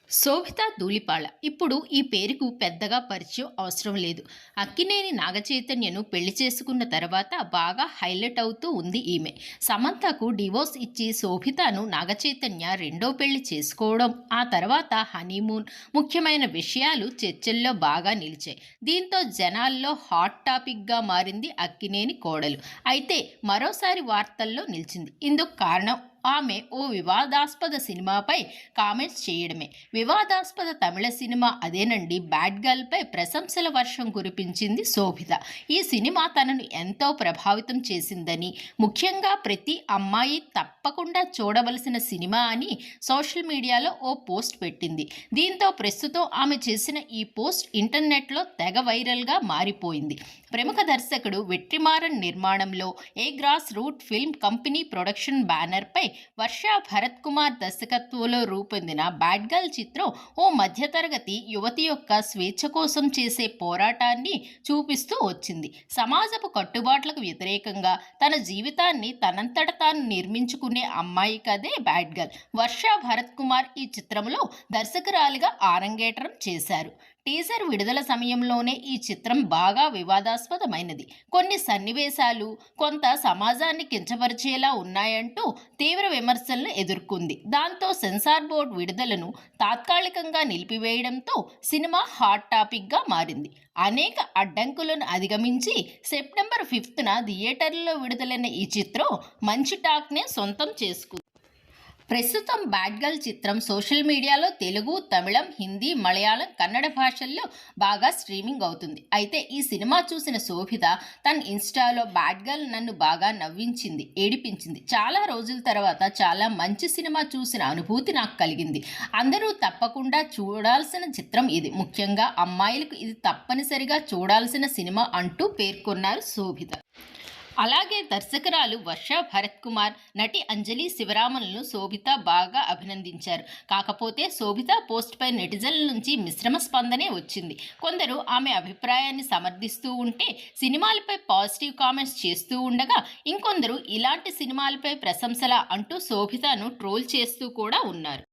శోభిత ధూళిపాళ ఇప్పుడు ఈ పేరుకు పెద్దగా పరిచయం అవసరం లేదు. అక్కినేని నాగచైతన్యను పెళ్లి చేసుకున్న తర్వాత బాగా హైలైట్ అవుతూ ఉంది ఈమె. సమంతకు డివోర్స్ ఇచ్చి శోభితను నాగచైతన్య రెండో పెళ్లి చేసుకోవడం, ఆ తర్వాత హనీమూన్, ముఖ్యమైన విషయాలు చర్చల్లో బాగా నిలిచాయి. దీంతో జనాల్లో హాట్ టాపిక్గా మారింది అక్కినేని కోడలు. అయితే మరోసారి వార్తల్లో నిలిచింది. ఇందుకు కారణం ఆమె ఓ వివాదాస్పద సినిమాపై కామెంట్స్ చేయడమే. వివాదాస్పద తమిళ సినిమా అదేనండి బ్యాడ్ గర్ల్పై ప్రశంసల వర్షం కురిపించింది శోభిత. ఈ సినిమా తనను ఎంతో ప్రభావితం చేసిందని, ముఖ్యంగా ప్రతి అమ్మాయి తప్పకుండా చూడవలసిన సినిమా అని సోషల్ మీడియాలో ఓ పోస్ట్ పెట్టింది. దీంతో ప్రస్తుతం ఆమె చేసిన ఈ పోస్ట్ ఇంటర్నెట్లో తెగ వైరల్గా మారిపోయింది. ప్రముఖ దర్శకుడు వెట్రిమారన్ నిర్మాణంలో a grass root film company production బ్యానర్పై వర్ష భరత్ కుమార్ దర్శకత్వంలో రూపొందిన బ్యాడ్ గర్ల్ చిత్రం ఓ మధ్యతరగతి యువతి యొక్క స్వేచ్ఛ కోసం చేసే పోరాటాన్ని చూపిస్తూ వచ్చింది. సమాజపు కట్టుబాట్లకు వ్యతిరేకంగా తన జీవితాన్ని తనంతట తాను నిర్మించుకునే అమ్మాయి కదే బ్యాడ్ గర్ల్. వర్ష భరత్ కుమార్ ఈ చిత్రంలో దర్శకురాలిగా ఆరంగేట్రం చేశారు. టీజర్ విడుదల సమయంలోనే ఈ చిత్రం బాగా వివాదాస్పదమైనది. కొన్ని సన్నివేశాలు కొంత సమాజాన్ని కించపరిచేలా ఉన్నాయంటూ తీవ్ర విమర్శలను ఎదుర్కొంది. దాంతో సెన్సార్ బోర్డు విడుదలను తాత్కాలికంగా నిలిపివేయడంతో సినిమా హాట్ టాపిక్గా మారింది. అనేక అడ్డంకులను అధిగమించి సెప్టెంబర్ 5న థియేటర్లలో విడుదలైన ఈ చిత్రం మంచి టాక్నే సొంతం చేసుకుంది. ప్రస్తుతం బ్యాడ్ గర్ల్ చిత్రం సోషల్ మీడియాలో తెలుగు, తమిళం, హిందీ, మలయాళం, కన్నడ భాషల్లో బాగా స్ట్రీమింగ్ అవుతుంది. అయితే ఈ సినిమా చూసిన శోభిత తన ఇన్స్టాలో బ్యాడ్ గర్ల్ నన్ను బాగా నవ్వించింది, ఏడిపించింది. చాలా రోజుల తర్వాత చాలా మంచి సినిమా చూసిన అనుభూతి నాకు కలిగింది. అందరూ తప్పకుండా చూడాల్సిన చిత్రం ఇది. ముఖ్యంగా అమ్మాయిలకు ఇది తప్పనిసరిగా చూడాల్సిన సినిమా అంటూ పేర్కొన్నారు శోభిత. అలాగే దర్శకురాలు వర్ష భరత్ కుమార్, నటి అంజలి శివరామన్లను శోభిత బాగా అభినందించారు. కాకపోతే శోభిత పోస్ట్పై నెటిజన్ల నుంచి మిశ్రమ స్పందనే వచ్చింది. కొందరు ఆమె అభిప్రాయాన్ని సమర్థిస్తూ ఉంటే, సినిమాలపై పాజిటివ్ కామెంట్స్ చేస్తూ ఉండగా, ఇంకొందరు ఇలాంటి సినిమాలపై ప్రశంసల అంటూ శోభితను ట్రోల్ చేస్తూ కూడా ఉన్నారు.